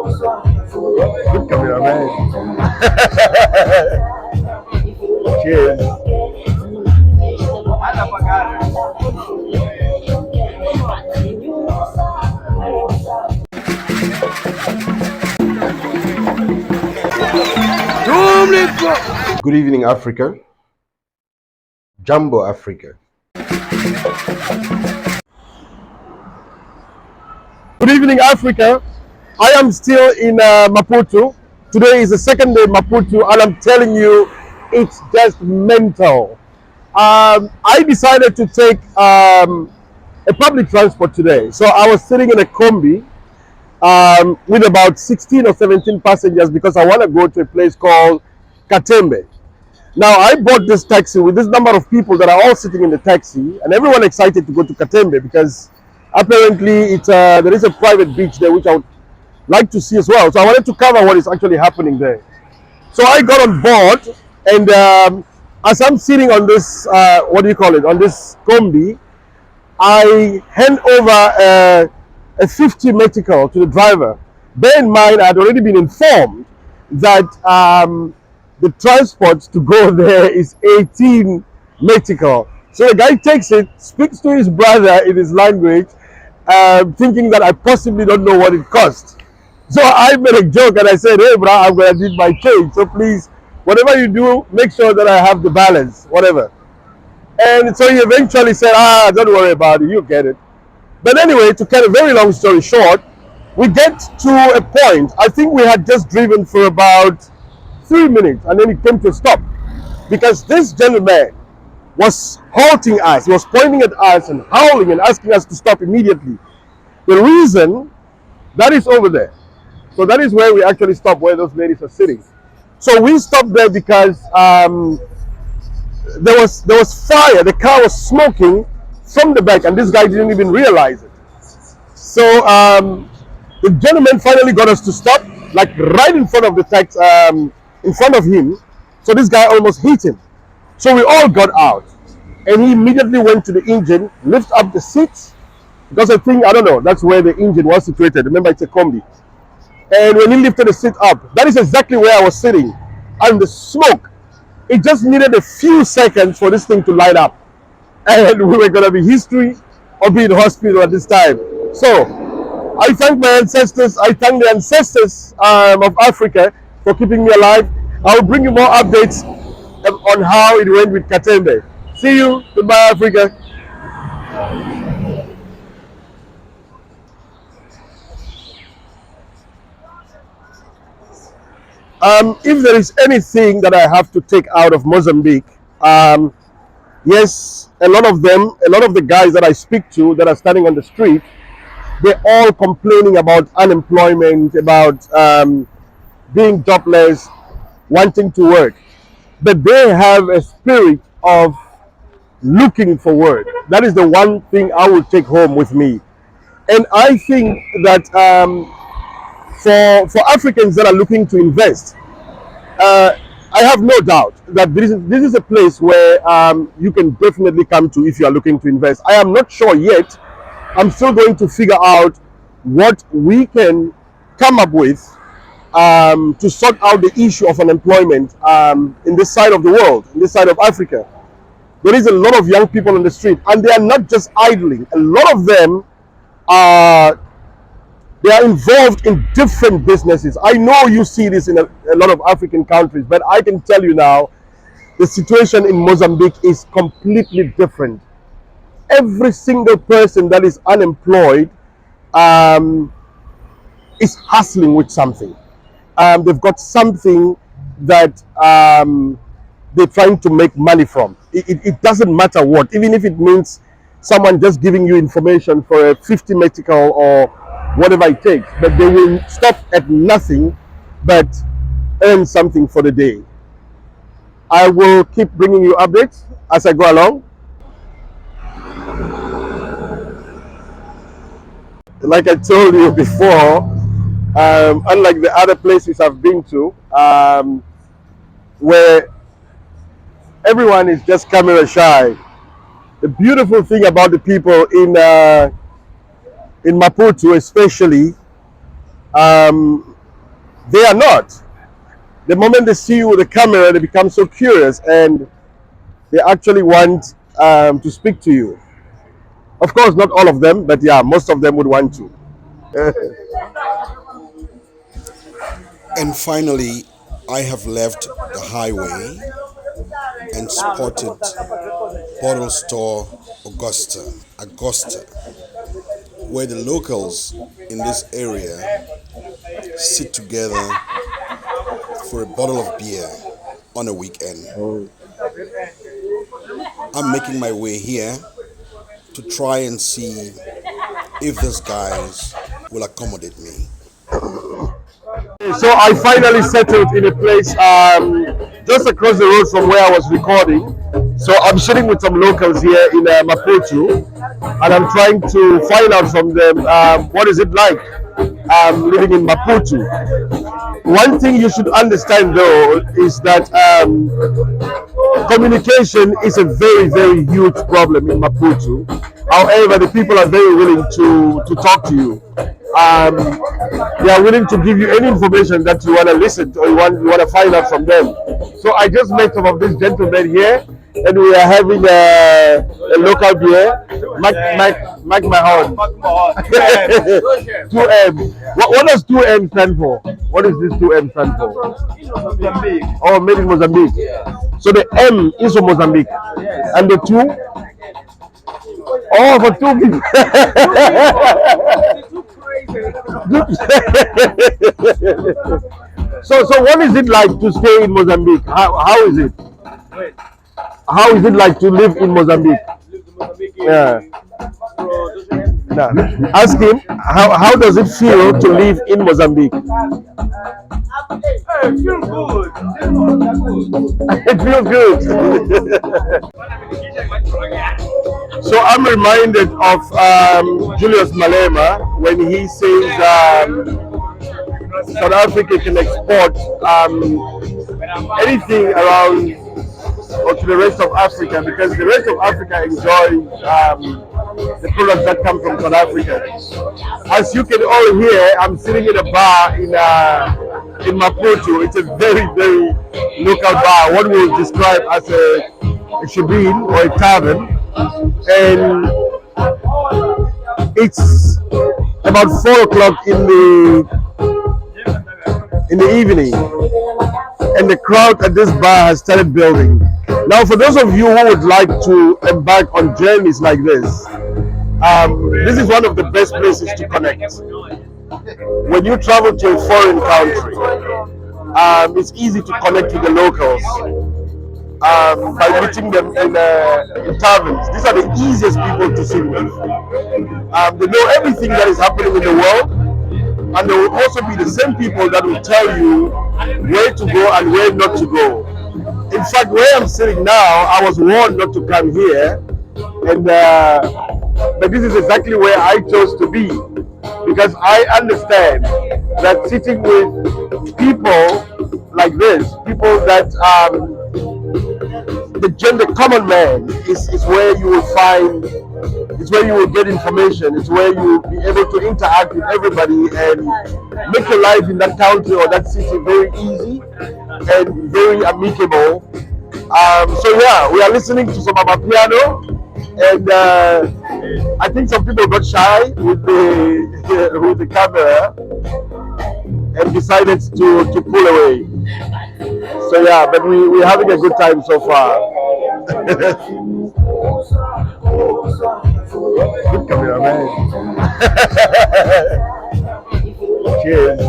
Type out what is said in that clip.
Good cameraman. Cheers. Good evening, Africa. Jumbo Africa. Good evening, Africa. I am still in Maputo. Today is the second day in Maputo, and I'm telling you, it's just mental. I decided to take a public transport today. So I was sitting in a combi with about 16 or 17 passengers because I want to go to a place called Catemba. Now I bought this taxi with this number of people that are all sitting in the taxi, and everyone excited to go to Catemba because apparently there is a private beach there which I would like to see as well. So I wanted to cover what is actually happening there. So I got on board, and as I'm sitting on this, what do you call it, on this combi, I hand over a 50 metical to the driver. Bear in mind, I had already been informed that the transport to go there is 18 metical. So the guy takes it, speaks to his brother in his language, thinking that I possibly don't know what it costs. So I made a joke and I said, hey bro, I'm gonna need my change. So please, whatever you do, make sure that I have the balance, whatever. And so he eventually said, don't worry about it, you get it. But anyway, to cut a very long story short, we get to a point, I think we had just driven for about 3 minutes and then it came to a stop. Because this gentleman was halting us, he was pointing at us and howling and asking us to stop immediately. The reason, that is over there. So that is where we actually stopped, where those ladies are sitting. So we stopped there because there was fire. The car was smoking from the back, and this guy didn't even realize it. So the gentleman finally got us to stop, like right in front of the taxi, in front of him. So this guy almost hit him. So we all got out, and he immediately went to the engine, lift up the seats, because I think, I don't know, that's where the engine was situated. Remember, it's a combi. And when he lifted the seat up, that is exactly where I was sitting. And the smoke, it just needed a few seconds for this thing to light up. And we were going to be history or be in hospital at this time. So I thank my ancestors. I thank the ancestors of Africa for keeping me alive. I will bring you more updates on how it went with Catemba. See you. Goodbye, Africa. If there is anything that I have to take out of Mozambique, yes, a lot of the guys that I speak to that are standing on the street, they're all complaining about unemployment, about being jobless, wanting to work. But they have a spirit of looking for work. That is the one thing I will take home with me. And I think that for Africans that are looking to invest, I have no doubt that this is a place where you can definitely come to if you are looking to invest. I am not sure yet. I'm still going to figure out what we can come up with to sort out the issue of unemployment in this side of the world, in this side of Africa. There is a lot of young people on the street, and they are not just idling. A lot of them are they are involved in different businesses. I know you see this in a lot of African countries, but I can tell you now, the situation in Mozambique is completely different. Every single person that is unemployed is hustling with something. They've got something that they're trying to make money from. It doesn't matter what, even if it means someone just giving you information for a 50 metical or whatever it takes, but they will stop at nothing but earn something for the day. I will keep bringing you updates as I go along. Like I told you before, unlike the other places I've been to, where everyone is just camera shy, the beautiful thing about the people in Maputo especially, They are not. The moment they see you with a camera, they become so curious and they actually want to speak to you. Of course, not all of them, but yeah, most of them would want to. And finally, I have left the highway and spotted bottle store Augusta, where the locals in this area sit together for a bottle of beer on a weekend. I'm making my way here to try and see if these guys will accommodate me. So I finally settled in a place just across the road from where I was recording. So I'm sitting with some locals here in Maputo, and I'm trying to find out from them what is it like living in Maputo. One thing you should understand though is that communication is a very, very huge problem in Maputo. However, the people are very willing to talk to you. Um, they are willing to give you any information that you want to listen to or you want to find out from them. So I just met some of these gentlemen here, and we are having a local beer. Mac Mahon. 2M. What does 2M stand for? What does this 2M stand for? Oh, made in Mozambique. So the M is for Mozambique. And the 2? Oh, for 2 people. So what is it like to stay in Mozambique? How is it? How is it like to live in Mozambique? Yeah. Nah. Ask him how does it feel to live in Mozambique? It feels good. It feels good. So I'm reminded of Julius Malema when he says South Africa can export anything around or to the rest of Africa because the rest of Africa enjoys the products that come from South Africa. As you can all hear, I'm sitting in a bar in Maputo. It's a very, very local bar, what we would describe as a shebeen or a tavern. And it's about 4 o'clock in the evening, and the crowd at this bar has started building. Now, for those of you who would like to embark on journeys like this is one of the best places to connect. When you travel to a foreign country, it's easy to connect with the locals by meeting them in taverns. These are the easiest people to sit with. They know everything that is happening in the world, and they will also be the same people that will tell you where to go and where not to go. In fact, where I'm sitting now, I was warned not to come here, and but this is exactly where I chose to be because I understand that sitting with people like this, people that the common man is where you will find, it's where you will get information, it's where you will be able to interact with everybody and make your life in that country or that city very easy and very amicable. So yeah, we are listening to some Amapiano, and I think some people got shy with the camera and decided to pull away. So yeah, but we're having a good time so far. Good camera, man. Cheers.